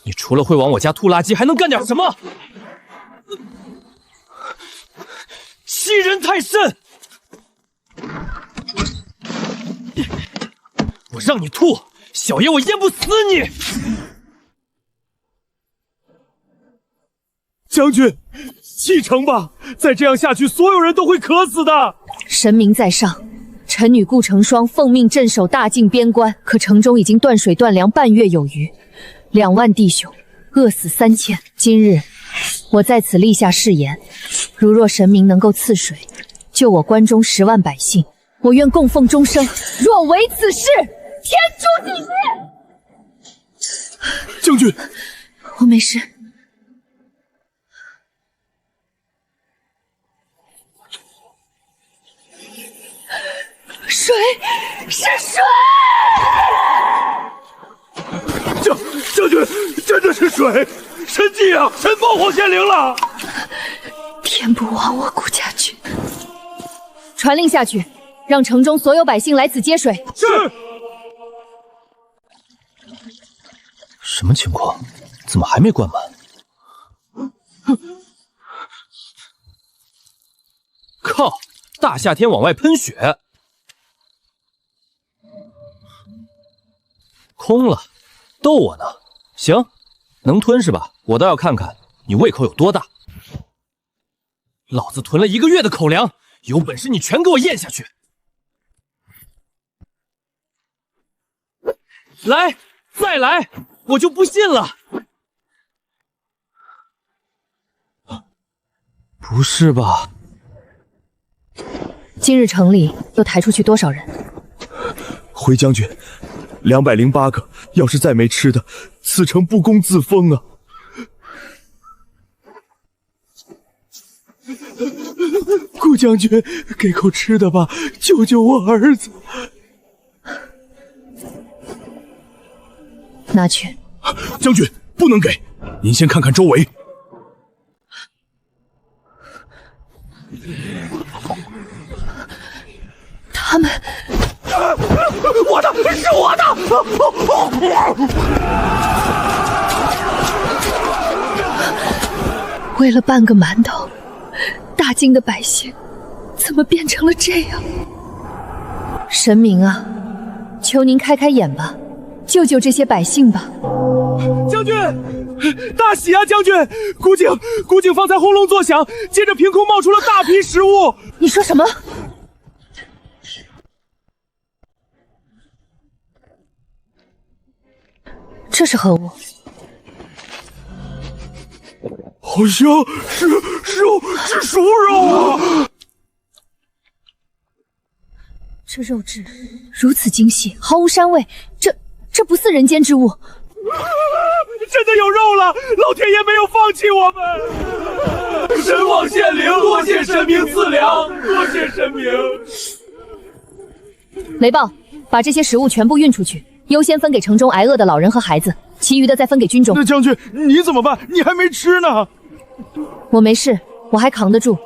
你除了会往我家吐垃圾，还能干点什么？欺人太甚！我让你吐，小爷我淹不死你！将军，启程吧！再这样下去，所有人都会渴死的。神明在上，臣女顾成霜奉命镇守大境边关，可城中已经断水断粮半月有余，2万弟兄饿死3000。今日我在此立下誓言，如若神明能够赐水，救我关中10万百姓，我愿供奉终生。若违此事，天诛地灭！将军，我没事。水，是水！将军，真的是水！神迹啊！神凤凰显灵了！天不亡我顾家军！传令下去，让城中所有百姓来此接水。是。什么情况？怎么还没灌满？靠！大夏天往外喷血！空了，逗我呢？行，能吞是吧？我倒要看看你胃口有多大。老子囤了1个月的口粮，有本事你全给我咽下去！来，再来，我就不信了！不是吧？今日城里又抬出去多少人？回将军，208个。要是再没吃的，此城不攻自封啊！顾将军，给口吃的吧，救救我儿子！拿去。将军，不能给。您先看看周围。他们，我的，是我的！为了半个馒头，大境的百姓怎么变成了这样？神明啊，求您开开眼吧，救救这些百姓吧！将军，大喜啊！将军，古井方才轰隆作响，接着凭空冒出了大批食物。你说什么？这是何物？好像是熟肉啊！这肉质如此精细，毫无膻味，这不似人间之物。真的有肉了！老天爷没有放弃我们！神王显灵，多谢神明赐粮，多谢神明！雷暴，把这些食物全部运出去，优先分给城中挨饿的老人和孩子，其余的再分给军中。那将军，你怎么办？你还没吃呢。我没事，我还扛得住。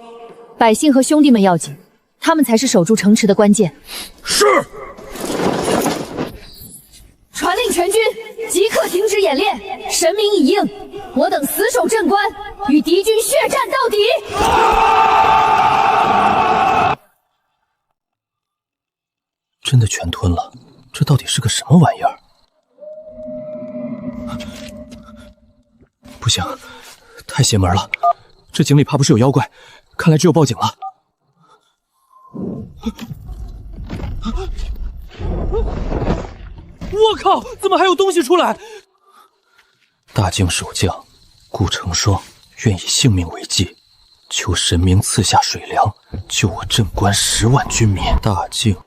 百姓和兄弟们要紧，他们才是守住城池的关键。是。传令全军，即刻停止演练。神明已应，我等死守镇关，与敌军血战到底。真的全吞了，这到底是个什么玩意儿？不行，太邪门了！这井里怕不是有妖怪，看来只有报警了。我靠！怎么还有东西出来？大境守将顾成霜愿以性命为祭，求神明赐下水粮，救我镇关10万军民。大境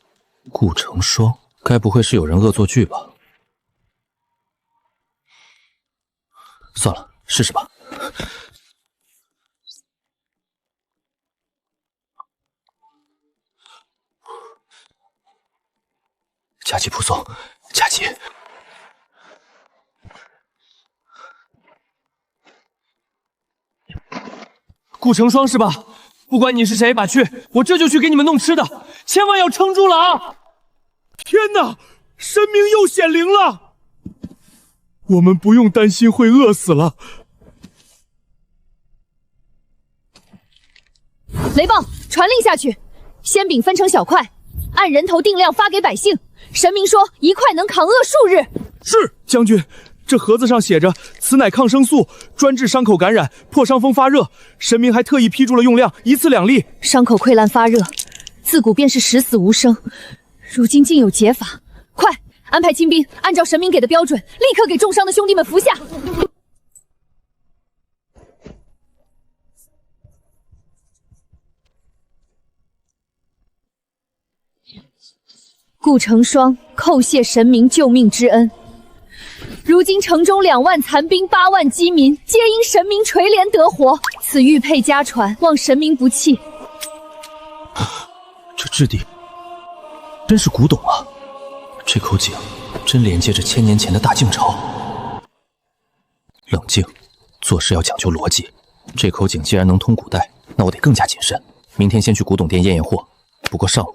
顾成霜，该不会是有人恶作剧吧？算了，试试吧。加急扑送，加急！顾成霜是吧？不管你是谁，把去，我这就去给你们弄吃的，千万要撑住了啊！天哪，神明又显灵了！我们不用担心会饿死了。雷棒传令下去，鲜饼分成小块，按人头定量发给百姓。神明说一块能扛饿数日。是，将军。这盒子上写着“此乃抗生素，专治伤口感染、破伤风发热”。神明还特意批注了用量，1次2粒。伤口溃烂发热，自古便是十死无生，如今竟有解法。快安排亲兵，按照神明给的标准，立刻给重伤的兄弟们服下。顾成双叩谢神明救命之恩。如今城中2万残兵、8万饥民，皆因神明垂怜得活。此玉佩家传，望神明不弃。这质地真是古董啊！这口井真连接着1000年前的大晋朝。冷静，做事要讲究逻辑。这口井既然能通古代，那我得更加谨慎。明天先去古董店验货，不过上午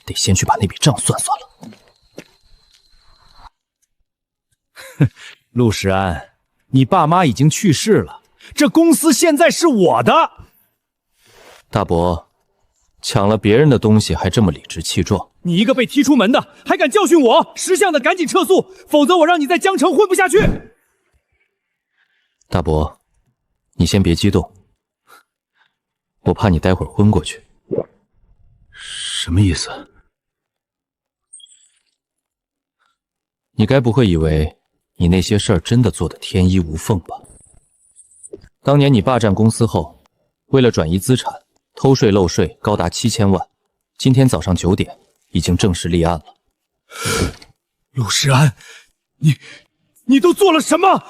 得先去把那笔账算算了。陆时安，你爸妈已经去世了，这公司现在是我的。大伯，抢了别人的东西还这么理直气壮，你一个被踢出门的，还敢教训我？识相的赶紧撤诉，否则我让你在江城混不下去。大伯，你先别激动，我怕你待会儿昏过去。什么意思？你该不会以为你那些事儿真的做得天衣无缝吧？当年你霸占公司后，为了转移资产，偷税漏税高达7000万，今天早上9点已经正式立案了。陆时安，你都做了什么？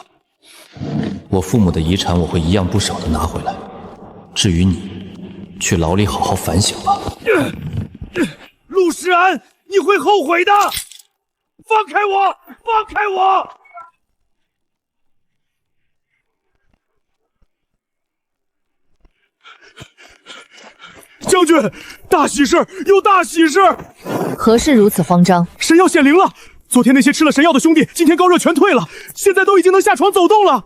我父母的遗产我会一样不少的拿回来，至于你，去牢里好好反省吧。陆时安，你会后悔的！放开我！放开我！将军，大喜事，有大喜事！何事如此慌张？神药显灵了！昨天那些吃了神药的兄弟，今天高热全退了，现在都已经能下床走动了。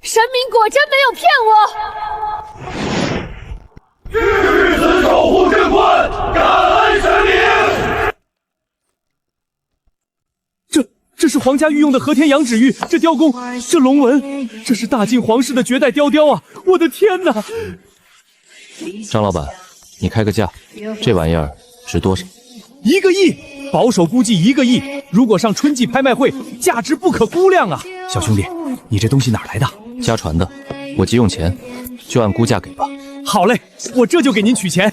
神明果真没有骗我！巨子守护镇关，感恩神明。这是皇家御用的和田羊脂玉，这雕工，这龙纹，这是大晋皇室的绝代雕雕啊！我的天哪！张老板，你开个价，这玩意儿值多少？1个亿，保守估计1个亿。如果上春季拍卖会，价值不可估量啊！小兄弟，你这东西哪来的？家传的，我急用钱，就按估价给吧。好嘞，我这就给您取钱。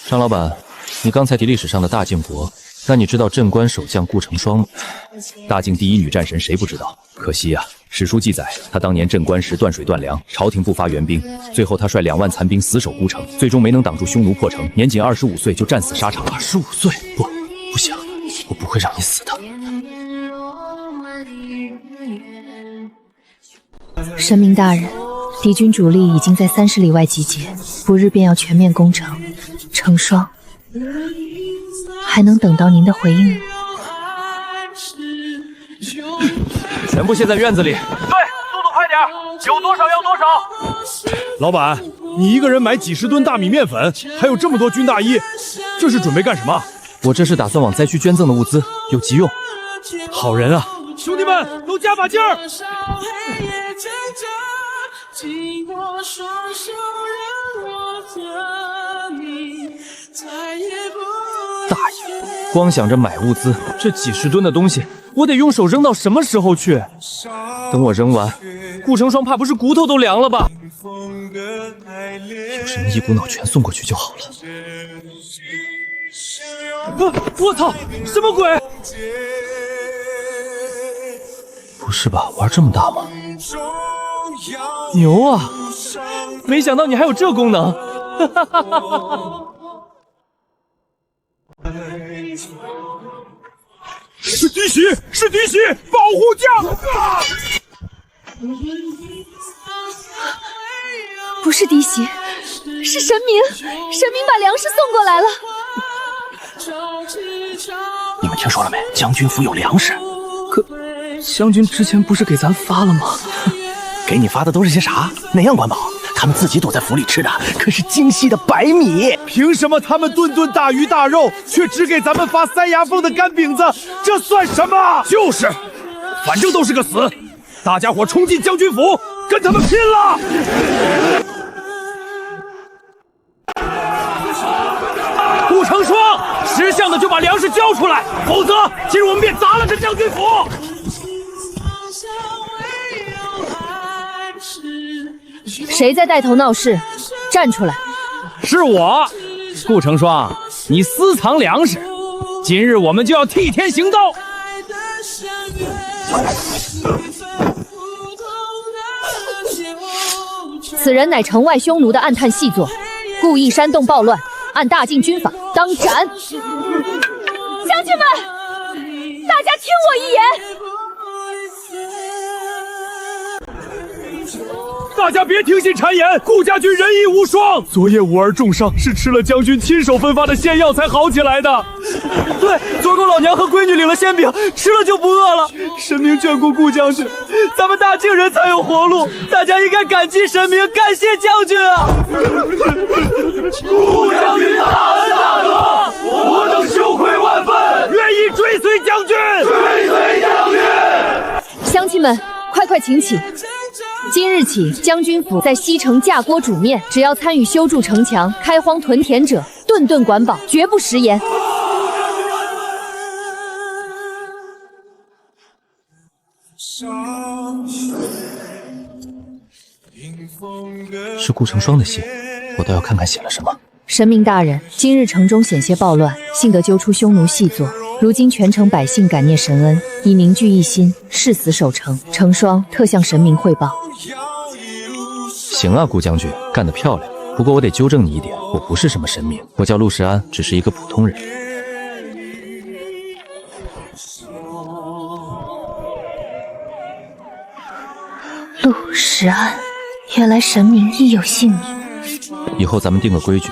张老板，你刚才提历史上的大晋国，那你知道镇关守将顾成双吗？大晋第一女战神，谁不知道？可惜呀，史书记载，她当年镇关时断水断粮，朝廷不发援兵，最后她率2万残兵死守孤城，最终没能挡住匈奴破城，年仅25岁就战死沙场。25岁？不行，我不会让你死的。神明大人，敌军主力已经在30里外集结，不日便要全面攻城。成双，还能等到您的回应吗？全部卸在院子里。对，速度快点，有多少要多少。老板，你一个人买几10吨大米面粉，还有这么多军大衣，这是准备干什么？我这是打算往灾区捐赠的物资，有急用。好人啊，兄弟们都加把劲儿！大爷，光想着买物资，这几10吨的东西，我得用手扔到什么时候去？等我扔完，顾成双怕不是骨头都凉了吧？有什么一股脑全送过去就好了。我操，什么鬼？不是吧，玩这么大吗？牛啊！没想到你还有这功能，哈哈哈哈哈！是嫡媳，是嫡媳，保护将！不是嫡媳，是神明，神明把粮食送过来了。你们听说了没？将军府有粮食。可将军之前不是给咱发了吗？给你发的都是些啥？哪样管饱？他们自己躲在府里吃的可是精细的白米。凭什么他们顿顿大鱼大肉，却只给咱们发塞牙缝的干饼子？这算什么？就是，反正都是个死。大家伙冲进将军府，跟他们拼了！顾成双，识相的就把粮食交出来，否则今日我们便砸了这将军府！谁在带头闹事？站出来！是我，顾成双，你私藏粮食，今日我们就要替天行道！此人乃城外匈奴的暗探细作，故意煽动暴乱，按大晋军法当斩。将军们，大家听我一言。大家别听信谗言，顾家军仁义无双。昨夜五儿重伤，是吃了将军亲手分发的仙药才好起来的。对，昨个老娘和闺女领了仙饼，吃了就不饿了。神明眷顾顾将军，咱们大庆人才有活路。大家应该感激神明，感谢将军啊！顾将军大恩大德，我等羞愧万分，愿意追随将军，追随将军。乡亲们，快请起！今日起，将军府在西城架锅煮面，只要参与修筑城墙、开荒屯田者，顿顿管饱，绝不食言。是顾成双的信，我倒要看看写了什么。神明大人，今日城中险些暴乱，幸得揪出匈奴细作。如今全城百姓感念神恩，已凝聚一心，誓死守城。成双特向神明汇报。行啊，顾将军，干得漂亮。不过我得纠正你一点，我不是什么神明，我叫陆世安，只是一个普通人。陆世安，原来神明亦有姓名。以后咱们定个规矩，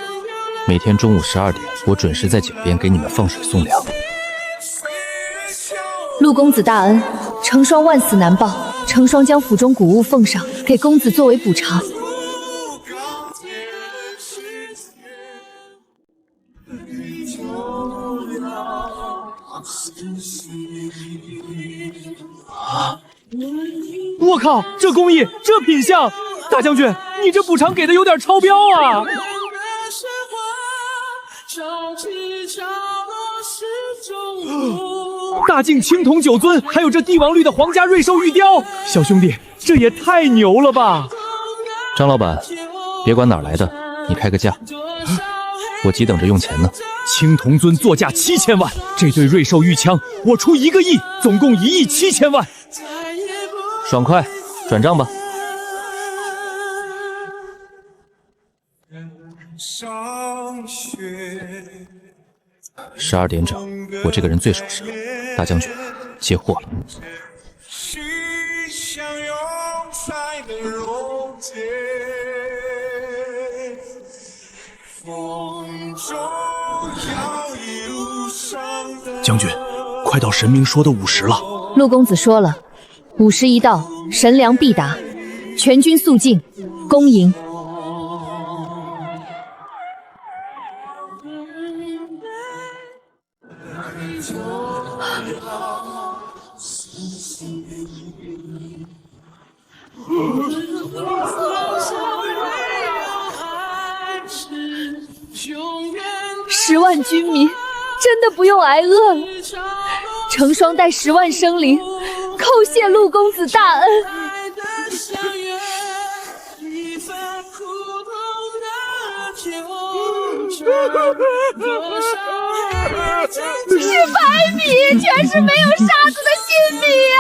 每天中午12点，我准时在井边给你们放水送粮。陆公子大恩，成双万死难报。成双将府中谷物奉上，给公子作为补偿。我靠，这工艺，这品相，大将军，你这补偿给的有点超标啊！大晋青铜9尊，还有这帝王绿的皇家瑞兽玉雕，小兄弟，这也太牛了吧！张老板，别管哪儿来的，你开个价，我急等着用钱呢。青铜尊作价7000万，这对瑞兽玉枪我出1个亿，总共1亿7千万。爽快，转账吧。12点整，我这个人最守时了。大将军，接货了。将军，快到神明说的50了。陆公子说了，50一到，神粮必达，全军肃静，恭迎。10万军民真的不用挨饿了。成双带10万生灵，叩谢陆公子大恩。是白米，全是没有沙子的新米啊！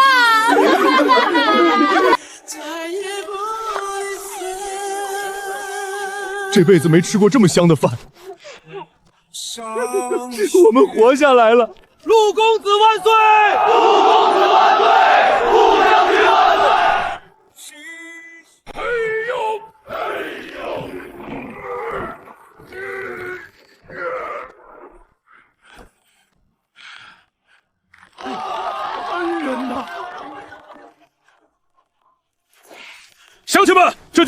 这辈子没吃过这么香的饭，我们活下来了！陆公子万岁！陆公子万岁！陆将军万岁！哎呦，哎呦！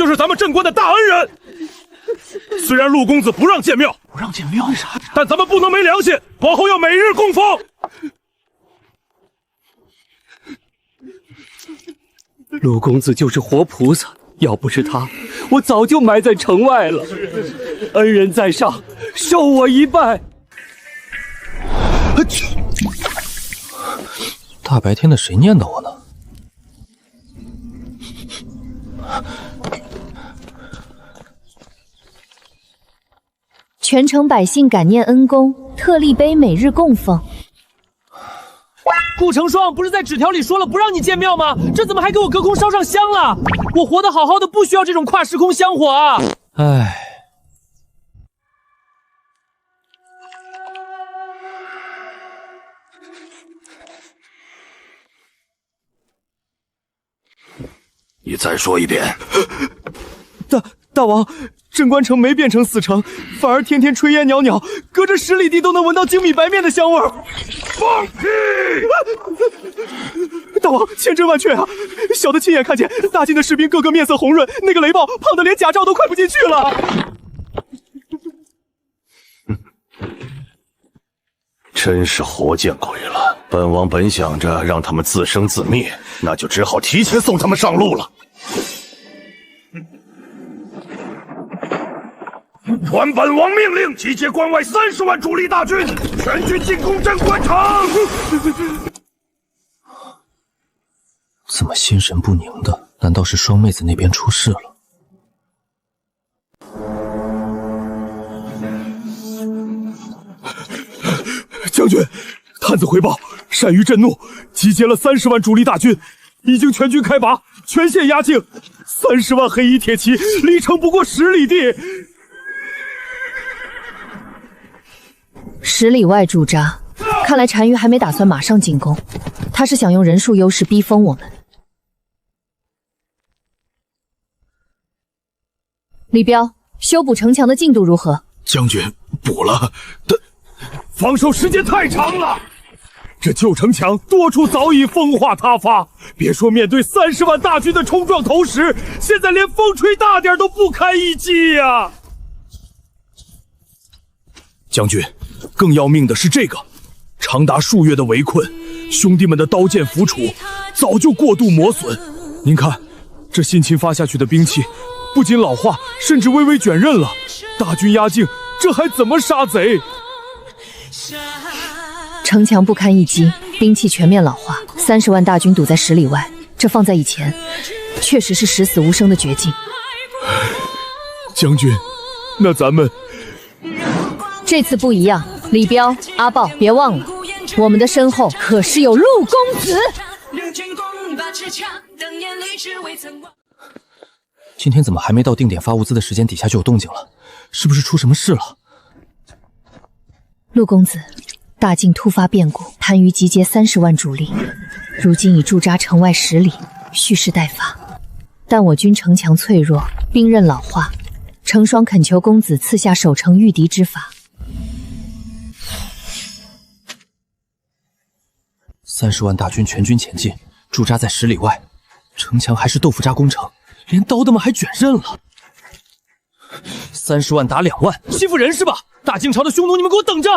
就是咱们镇关的大恩人。虽然陆公子不让见庙，为啥？但咱们不能没良心，往后要每日供奉。陆公子就是活菩萨，要不是他，我早就埋在城外了。恩人在上，受我一拜。大白天的谁念叨我呢？全城百姓感念恩公，特立碑每日供奉。顾成双不是在纸条里说了不让你见庙吗？这怎么还给我隔空烧上香了？我活得好好的，不需要这种跨时空香火啊！唉。你再说一遍。大王，镇关城没变成死城，反而天天炊烟袅袅，隔着10里地都能闻到精米白面的香味儿。放屁！大王，千真万确啊！小的亲眼看见大晋的士兵个个面色红润，那个雷暴胖得连甲罩都快不进去了。真是活见鬼了！本王本想着让他们自生自灭，那就只好提前送他们上路了。传本王命令，集结关外30万主力大军，全军进攻镇关城。怎么心神不宁的？难道是双妹子那边出事了？将军，探子回报，单于震怒，集结了30万主力大军，已经全军开拔，全线压境。30万黑衣铁骑，离城不过10里地。10里外驻扎，看来单于还没打算马上进攻，他是想用人数优势逼疯我们。李彪，修补城墙的进度如何？将军补了，但防守时间太长了，这旧城墙多处早已风化塌发，别说面对30万大军的冲撞投石，现在连风吹大点都不堪一击呀！将军，更要命的是这个，长达数月的围困，兄弟们的刀剑斧杵早就过度磨损。您看，这辛勤发下去的兵器，不仅老化，甚至微微卷刃了。大军压境，这还怎么杀贼？城墙不堪一击，兵器全面老化，30万大军堵在10里外，这放在以前，确实是十死无生的绝境。将军，那咱们这次不一样，李彪、阿豹，别忘了，我们的身后可是有陆公子。今天怎么还没到定点发物资的时间，底下就有动静了？是不是出什么事了？陆公子，大晋突发变故，单于集结30万主力，如今已驻扎城外10里，蓄势待发。但我军城墙脆弱，兵刃老化，成双恳求公子赐下守城御敌之法。30万大军全军前进，驻扎在10里外，城墙还是豆腐渣工程，连刀的们还卷刃了。30万打2万，欺负人是吧？大晋朝的匈奴，你们给我等着！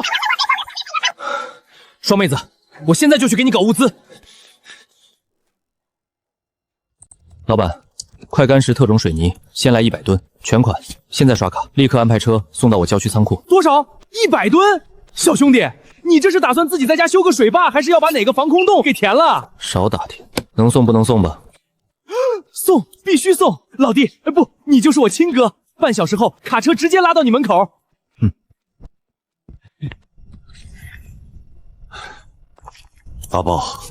双妹子，我现在就去给你搞物资。老板，快干石特种水泥，先来100吨，全款，现在刷卡，立刻安排车送到我郊区仓库。多少？100吨？小兄弟，你这是打算自己在家修个水坝，还是要把哪个防空洞给填了？少打听，能送不能送吧？送，必须送！老弟，不，你就是我亲哥。半小时后，卡车直接拉到你门口。阿豹，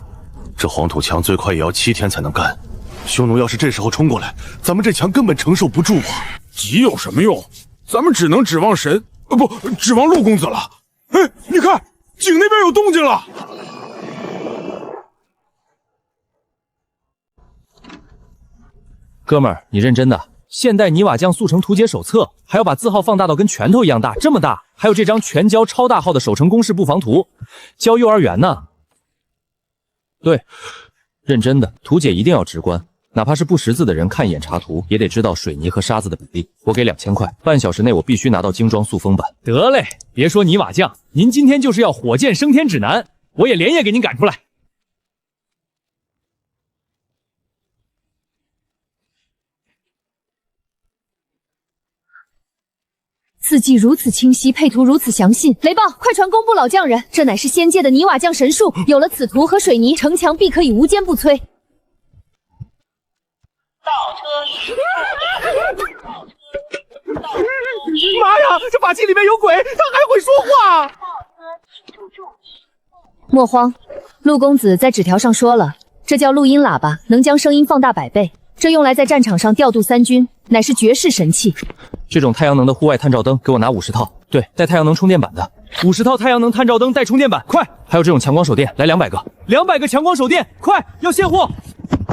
这黄土墙最快也要7天才能干，匈奴要是这时候冲过来，咱们这墙根本承受不住啊！急有什么用？咱们只能指望神，不，指望陆公子了。哎，你看，井那边有动静了。哥们儿，你认真的？现代泥瓦匠速成图解手册，还要把字号放大到跟拳头一样大，这么大，还有这张全焦超大号的守城工事布防图，教幼儿园呢。对，认真的，图解一定要直观，哪怕是不识字的人看一眼插图，也得知道水泥和沙子的比例。我给2000块，半小时内我必须拿到精装塑封版。得嘞，别说泥瓦匠，您今天就是要火箭升天指南，我也连夜给您赶出来。字迹如此清晰，配图如此详细。雷暴，快传公布老匠人，这乃是仙界的泥瓦匠神术。有了此图和水泥，城墙必可以无坚不摧。妈呀，这法器里面有鬼，他还会说话！莫慌，陆公子在纸条上说了，这叫录音喇叭，能将声音放大100倍。这用来在战场上调度3军，乃是绝世神器。这种太阳能的户外探照灯，给我拿50套。对，带太阳能充电板的，50套太阳能探照灯带充电板，快！还有这种强光手电，来200个。200个强光手电，快！要现货！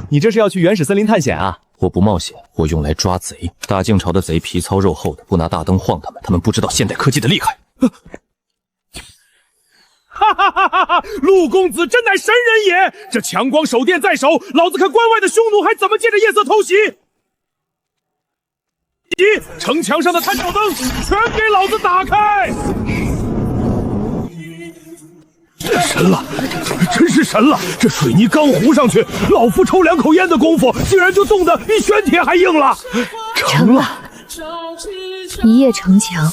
你这是要去原始森林探险啊？我不冒险，我用来抓贼。大晋朝的贼皮糙肉厚的，不拿大灯晃他们，他们不知道现代科技的厉害。哈哈哈哈哈！陆公子真乃神人也！这强光手电在手，老子看关外的匈奴还怎么借着夜色偷袭？城墙上的探照灯全给老子打开！神了，真是神了！这水泥刚糊上去，老夫抽2口烟的功夫，竟然就冻得比玄铁还硬了。成了，一夜城墙。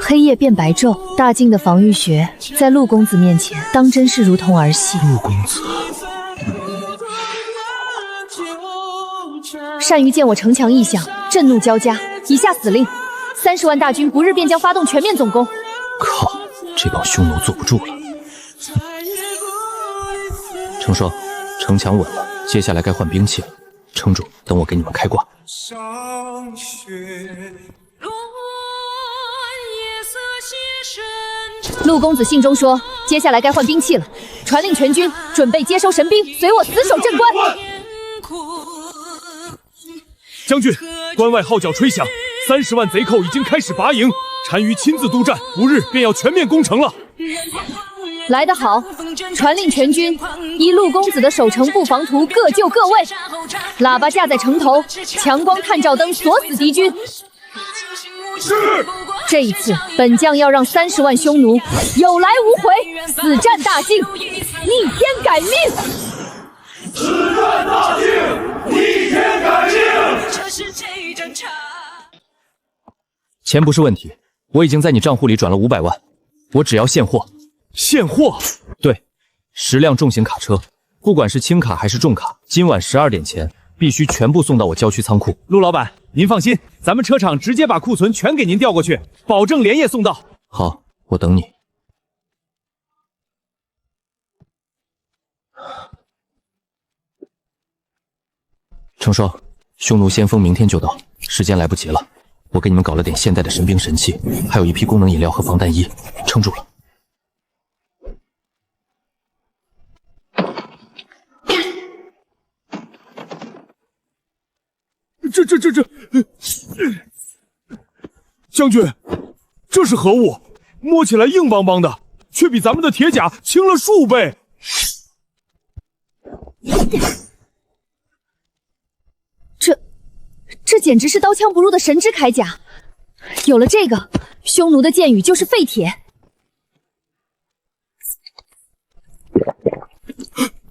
黑夜变白昼，大晋的防御学在陆公子面前，当真是如同儿戏。陆公子，单于见我城墙异象，震怒交加，以下死令：30万大军不日便将发动全面总攻。靠，这帮匈奴坐不住了。成双，城墙稳了，接下来该换兵器了。撑住，等我给你们开挂。陆公子信中说，接下来该换兵器了，传令全军准备接收神兵，随我死守镇关。将军，关外号角吹响，30万贼寇已经开始拔营，单于亲自督战，不日便要全面攻城了。来得好，传令全军依陆公子的守城布防图各就各位，喇叭架在城头，强光探照灯锁死敌军。是。这一次，本将要让30万匈奴有来无回，死战大晋，逆天改命。死战大晋，逆天改命。钱不是问题，我已经在你账户里转了500万，我只要现货。现货？对，10辆重型卡车，不管是轻卡还是重卡，今晚12点前必须全部送到我郊区仓库。陆老板，您放心，咱们车厂直接把库存全给您调过去，保证连夜送到。好，我等你。成双，匈奴先锋明天就到，时间来不及了。我给你们搞了点现代的神兵神器，还有一批功能饮料和防弹衣，撑住了。这，将军，这是何物？摸起来硬邦邦的，却比咱们的铁甲轻了数倍。这简直是刀枪不入的神之铠甲。有了这个，匈奴的剑雨就是废铁。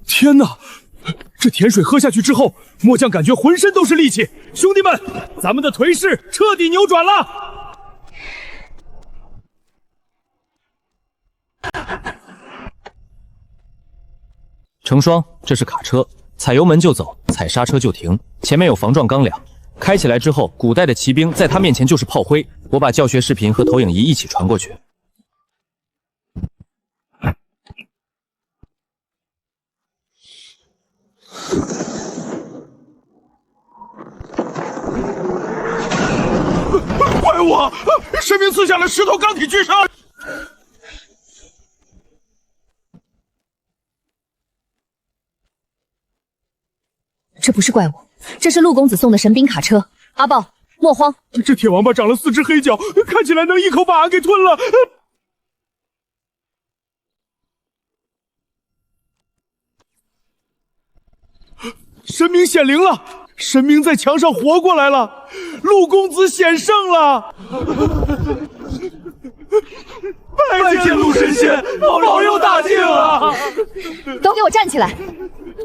天哪！这甜水喝下去之后，末将感觉浑身都是力气。兄弟们，咱们的颓势彻底扭转了。成双，这是卡车，踩油门就走，踩刹车就停，前面有防撞钢梁。开起来之后，古代的骑兵在他面前就是炮灰。我把教学视频和投影仪一起传过去。怪我！神明赐下了10头钢体巨兽。这不是怪物，这是陆公子送的神兵卡车。阿豹，莫慌，这铁王八长了4只黑脚，看起来能一口把俺给吞了。神明显灵了！神明在墙上活过来了，陆公子显圣了！拜见陆神仙，保佑大境啊！都给我站起来！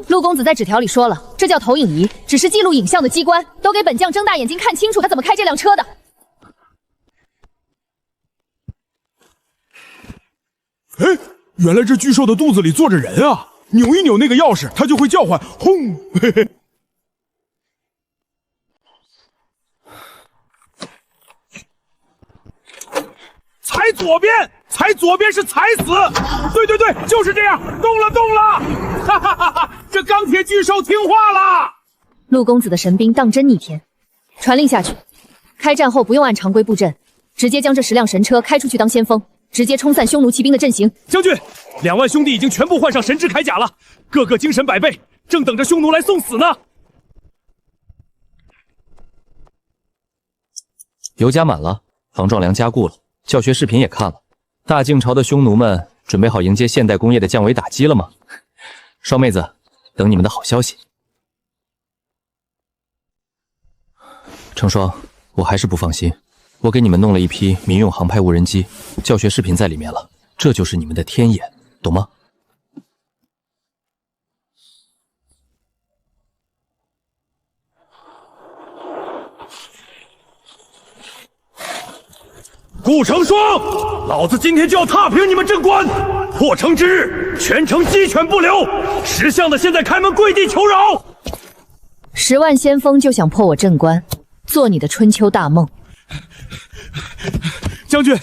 陆公子在纸条里说了，这叫投影仪，只是记录影像的机关。都给本将睁大眼睛看清楚，他怎么开这辆车的！哎，原来这巨兽的肚子里坐着人啊！扭一扭那个钥匙，它就会叫唤，轰！嘿嘿。踩左边，踩左边是踩死！对对对，就是这样，动了动了！哈哈哈哈！这钢铁巨兽听话了。陆公子的神兵当真逆天，传令下去，开战后不用按常规布阵，直接将这10辆神车开出去当先锋，直接冲散匈奴骑兵的阵型。将军，2万兄弟已经全部换上神之铠甲了，个个精神百倍，正等着匈奴来送死呢。油加满了，防撞梁加固了。教学视频也看了，大晋朝的匈奴们准备好迎接现代工业的降维打击了吗？双妹子，等你们的好消息。成双，我还是不放心，我给你们弄了一批民用航拍无人机，教学视频在里面了，这就是你们的天眼，懂吗？顾成双，老子今天就要踏平你们镇关！破城之日，全城鸡犬不留！识相的现在开门跪地求饶！10万先锋就想破我镇关，做你的春秋大梦！将军，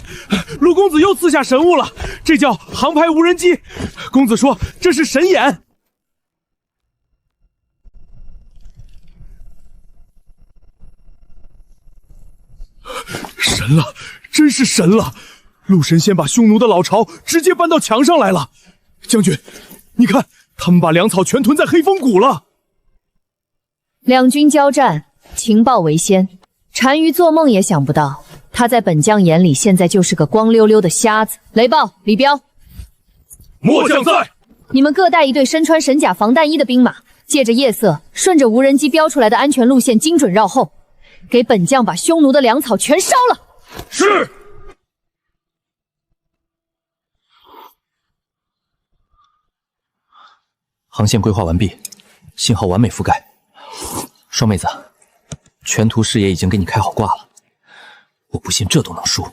陆公子又赐下神物了，这叫航拍无人机。公子说这是神眼。神了！真是神了！陆神仙把匈奴的老巢直接搬到墙上来了。将军，你看，他们把粮草全囤在黑风谷了。两军交战，情报为先。单于做梦也想不到，他在本将眼里现在就是个光溜溜的瞎子。雷暴，李彪，末将在。你们各带一队身穿神甲防弹衣的兵马，借着夜色，顺着无人机标出来的安全路线精准绕后，给本将把匈奴的粮草全烧了。是。航线规划完毕，信号完美覆盖。双妹子，全图视野已经给你开好挂了，我不信这都能输。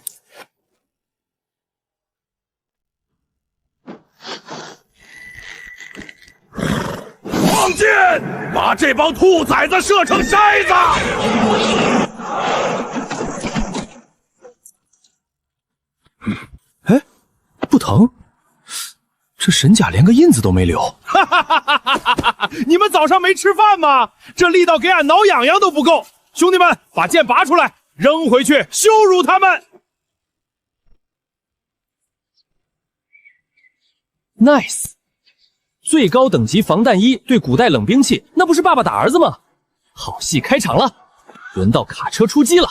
放箭，把这帮兔崽子射成筛子！哎，不疼？这神甲连个印子都没留。哈哈哈哈哈！你们早上没吃饭吗？这力道给俺挠痒痒都不够。兄弟们，把剑拔出来，扔回去，羞辱他们 ！Nice， 最高等级防弹衣对古代冷兵器，那不是爸爸打儿子吗？好戏开场了，轮到卡车出击了。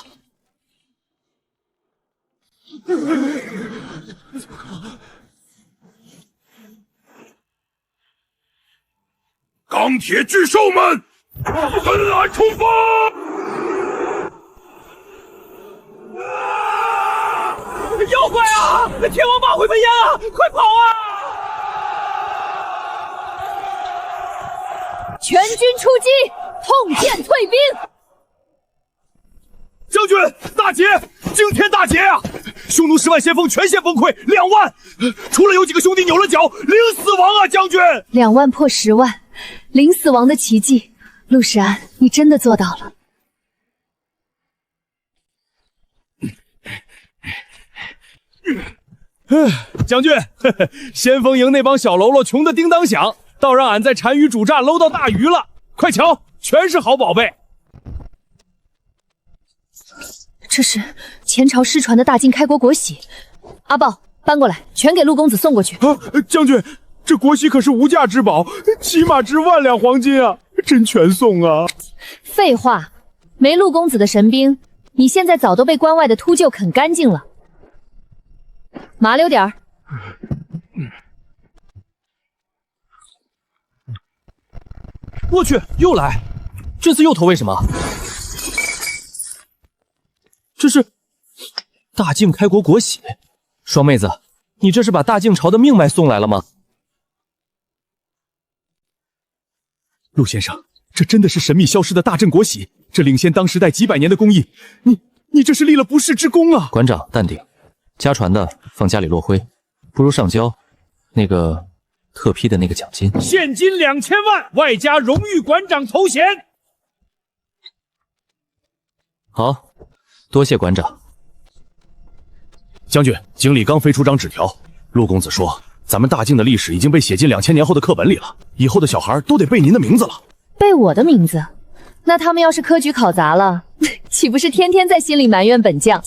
钢铁巨兽们，跟俺冲锋！妖怪啊！天王八回焚烟啊！快跑啊！全军出击，痛剑退兵！将军，大捷！惊天大捷啊！匈奴10万先锋全线崩溃，2万，除了有几个兄弟扭了脚，零死亡啊！将军，2万破10万，零死亡的奇迹，陆时安，你真的做到了。将军，先锋营那帮小喽啰穷得叮当响，倒让俺在单于主栅搂到大鱼了。快瞧，全是好宝贝。这是前朝失传的大晋开国国玺，阿豹搬过来，全给陆公子送过去。啊，将军，这国玺可是无价之宝，起码值1万两黄金啊！真全送啊！废话，没陆公子的神兵，你现在早都被关外的秃鹫啃干净了。麻溜点儿。我去，又来！这次又投喂什么？这是大晋开国国玺。双妹子，你这是把大晋朝的命脉送来了吗？陆先生，这真的是神秘消失的大镇国玺，这领先当时代几百年的工艺，你这是立了不世之功啊！馆长淡定，家传的放家里落灰，不如上交那个特批的那个奖金。现金2000万，外加荣誉馆长头衔。好，多谢馆长。将军，经理刚飞出张纸条，陆公子说，咱们大晋的历史已经被写进2000年后的课本里了，以后的小孩都得背您的名字了。背我的名字？那他们要是科举考砸了，岂不是天天在心里埋怨本将？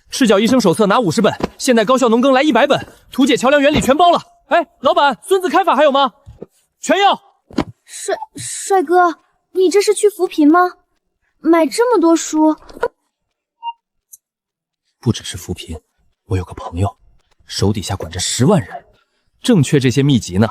赤脚医生手册拿50本，现代高效农耕来100本，图解桥梁原理全包了。哎，老板，孙子开法还有吗？全要。帅哥，你这是去扶贫吗？买这么多书？不只是扶贫，我有个朋友，手底下管着10万人，正缺这些秘籍呢。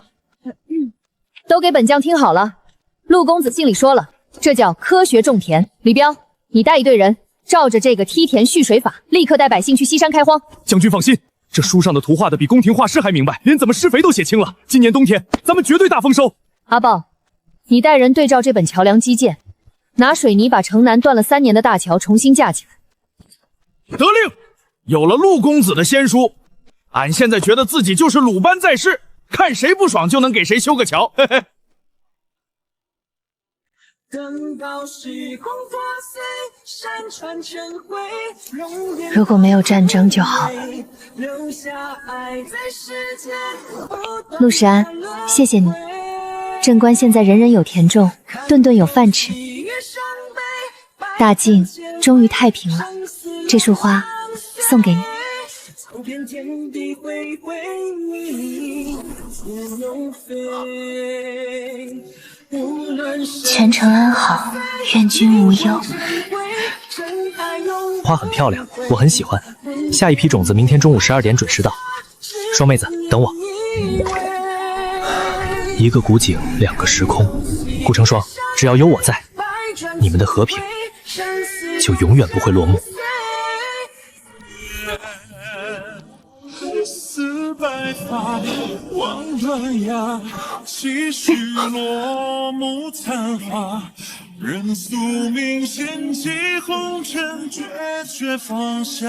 都给本将听好了，陆公子信里说了，这叫科学种田。李彪，你带一队人，照着这个梯田蓄水法，立刻带百姓去西山开荒。将军放心，这书上的图画的比宫廷画师还明白，连怎么施肥都写清了。今年冬天咱们绝对大丰收。阿豹，你带人对照这本桥梁基建，拿水泥把城南断了3年的大桥重新架起来。得令，有了陆公子的仙书，俺现在觉得自己就是鲁班在世，看谁不爽就能给谁修个桥。嘿嘿。如果没有战争就好了。陆时安，谢谢你。镇关现在人人有田种，顿顿有饭吃，大晋终于太平了。这束花送给你。全城安好，愿君无忧。花很漂亮，我很喜欢。下一批种子明天中午12点准时到。双妹子，等我。一个古井，2个时空。顾成霜，只要有我在，你们的和平就永远不会落幕。似白发望断崖，唏嘘落幕残花。任宿命掀起红尘，决绝放下。